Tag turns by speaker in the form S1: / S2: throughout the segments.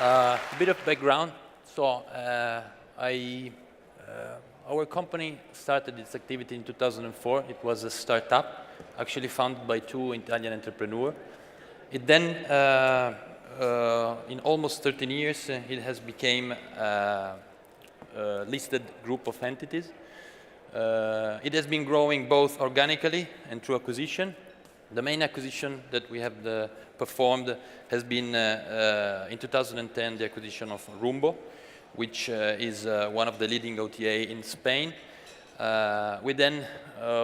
S1: A bit of background. So, our company started its activity in 2004. It was a startup, actually founded by two Italian entrepreneurs. It then, in almost 13 years, it has become a listed group of entities. It has been growing both organically and through acquisition. The main acquisition that we have performed has been, in 2010, the acquisition of Rumbo, which is one of the leading OTA in Spain. We then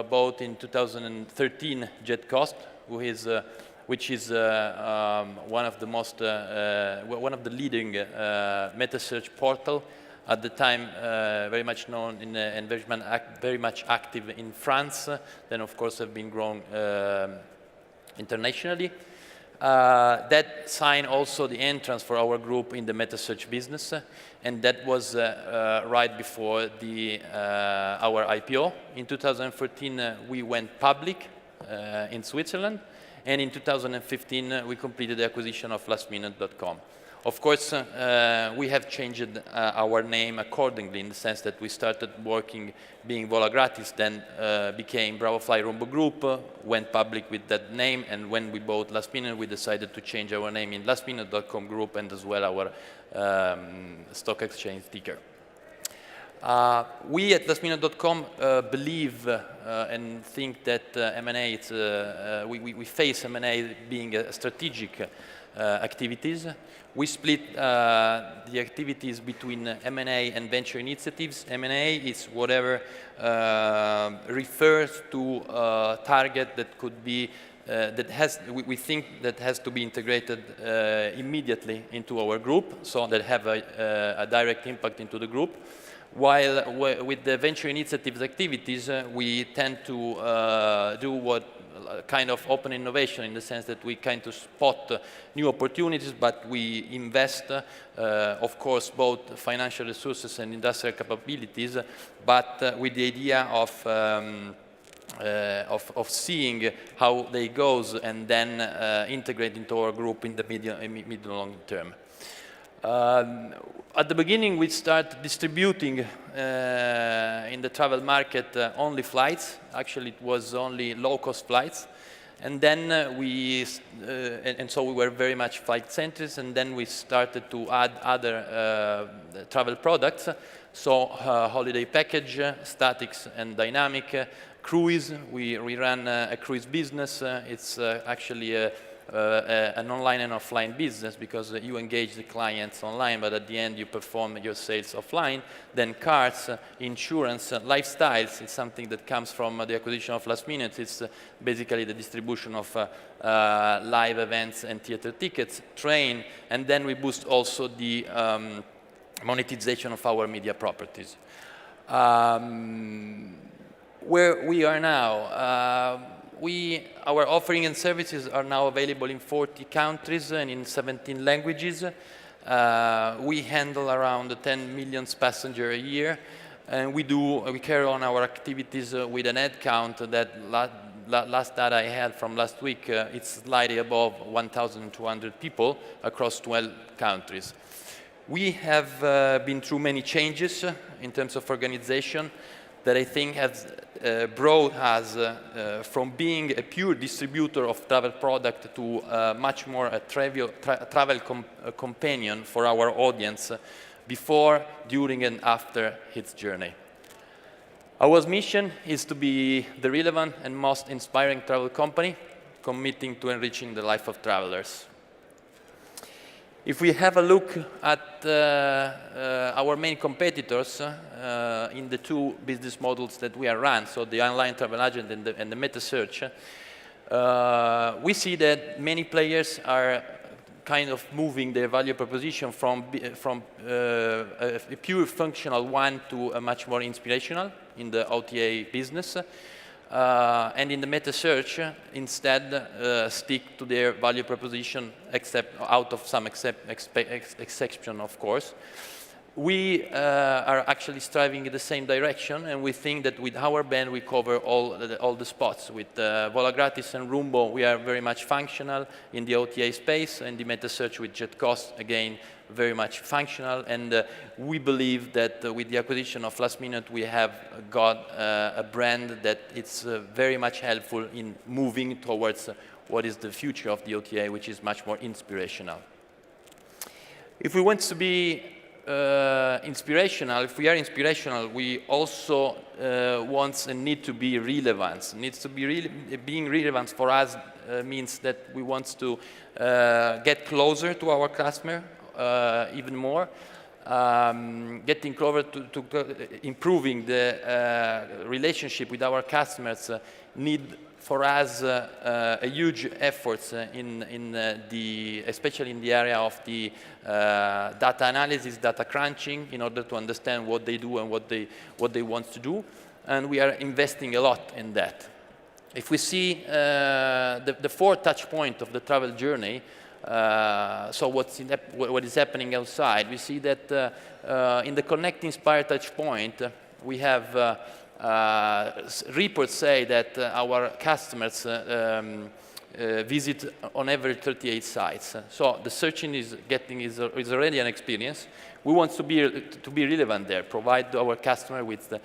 S1: bought in 2013 JetCost, which is one of the leading meta search portal at the time, very much known and very much active in France. Then, of course, have been grown internationally. That signed also the entrance for our group in the meta search business, and that was right before our IPO. In 2014, we went public in Switzerland, and in 2015, we completed the acquisition of lastminute.com. Of course, we have changed our name accordingly, in the sense that we started working being Vola Gratis, then became Bravofly Rumbo Group, went public with that name, and when we bought Last Minute, we decided to change our name in lastminute.com Group and as well our stock exchange ticker. We at lastminute.com believe and think that M&A, we face M&A being a strategic activities. We split the activities between M&A and venture initiatives. M&A is whatever refers to a target that could be we think that has to be integrated immediately into our group, so that have a direct impact into the group. While with the venture initiatives activities, we tend to do what kind of open innovation, in the sense that we kind of spot new opportunities, but we invest, of course, both financial resources and industrial capabilities, but with the idea of seeing how they goes and then integrate into our group in the mid long term. At the beginning, we start distributing in the travel market only flights. Actually, it was only low-cost flights. And then so we were very much flight-centric, and then we started to add other travel products. So holiday package, statics and dynamic, cruise. We ran a cruise business. It's actually an online and offline business, because you engage the clients online, but at the end you perform your sales offline. Then cars, insurance, lifestyles is something that comes from the acquisition of Last Minute. It's basically the distribution of live events and theater tickets, train, and then we boost also the monetization of our media properties. Where we are now, our offering and services are now available in 40 countries and in 17 languages. We handle around 10 million passengers a year, and we carry on our activities with an head count that last data I had from last week, it's slightly above 1,200 people across 12 countries. We have been through many changes in terms of organization that I think has brought us from being a pure distributor of travel product to much more a travel companion for our audience before, during, and after its journey. Our mission is to be the relevant and most inspiring travel company, committing to enriching the life of travelers. If we have a look at our main competitors in the two business models that we are run, so the online travel agent and the meta search, we see that many players are kind of moving their value proposition from a pure functional one to a much more inspirational in the OTA business. And in the meta search, instead, stick to their value proposition, except out of some exception, of course. We are actually striving in the same direction, and we think that with our band we cover all the spots. With Vola Gratis and Rumbo, we are very much functional in the OTA space, and the meta search with JetCost, again, very much functional. And we believe that with the acquisition of Last Minute, we have got a brand that it's very much helpful in moving towards what is the future of the OTA, which is much more inspirational. If we want to be inspirational, if we are inspirational, we also want and need to be relevant. Being relevant for us means that we want to get closer to our customer even more, getting closer to improving the relationship with our customers need for us a huge efforts especially in the area of the data analysis, data crunching, in order to understand what they do and what they want to do, and we are investing a lot in that. If we see the 4 touch points of the travel journey, so what is happening outside, we see that in the Connect, Inspire touch point, we have reports say that our customers visit on average 38 sites. So the searching is already an experience. We want to be relevant there, provide our customer with the,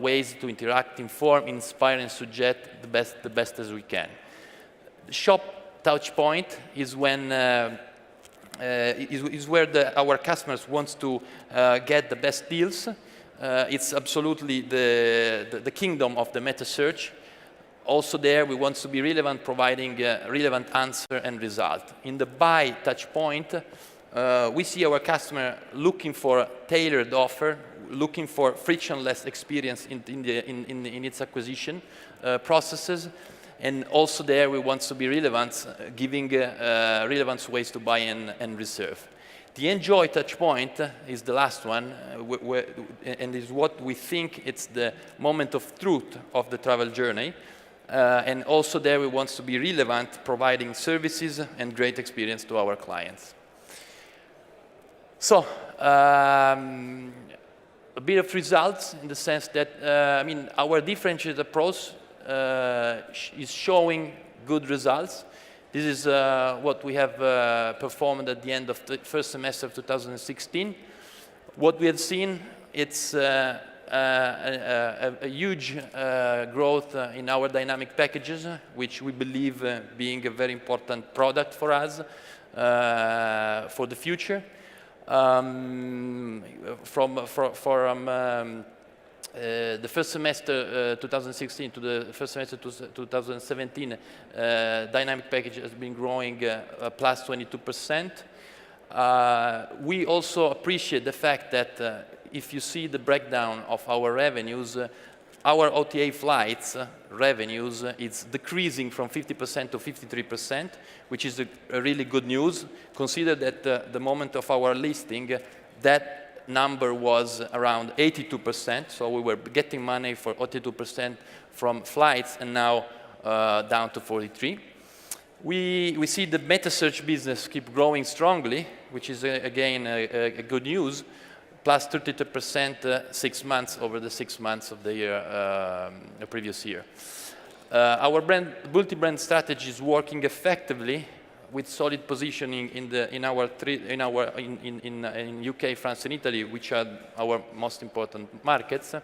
S1: ways to interact, inform, inspire, and suggest the best as we can. The shop touch point is when is where our customers want to get the best deals. It's absolutely the kingdom of the meta search. Also there, we want to be relevant, providing relevant answer and result. In the buy touch point, we see our customer looking for tailored offer, looking for frictionless experience in its acquisition processes. And also there, we want to be relevant, giving relevant ways to buy and reserve. The enjoy touch point is the last one, and is what we think it's the moment of truth of the travel journey. And also there we want to be relevant, providing services and great experience to our clients. So, a bit of results in the sense that, I mean, our differentiated approach is showing good results. This is what we have performed at the end of the first semester of 2016. What we have seen, it's a huge growth in our dynamic packages, which we believe being a very important product for us for the future. The first semester 2016 to the first semester 2017, dynamic package has been growing plus 22%. We also appreciate the fact that if you see the breakdown of our revenues, our OTA flights revenues is decreasing from 50% to 53%, which is a really good news. Consider that the moment of our listing, that number was around 82%, so we were getting money for 82% from flights, and now down to 43%. We see the meta search business keep growing strongly, which is again a good news, plus 32% 6 months over the 6 months of the year, the previous year. Our multi-brand strategy is working effectively, with solid positioning in UK, France, and Italy, which are our most important markets,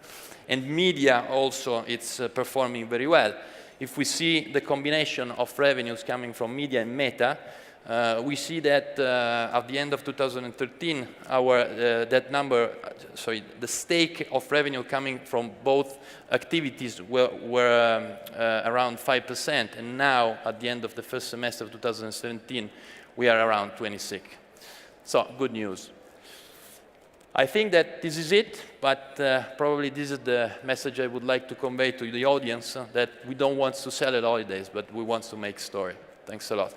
S1: and media also it's performing very well. If we see the combination of revenues coming from media and meta, we see that at the end of 2013, the stake of revenue coming from both activities were around 5%, and now at the end of the first semester of 2017, we are around 26%. So good news. I think that this is it, but probably this is the message I would like to convey to the audience, that we don't want to sell at holidays, but we want to make story. Thanks a lot.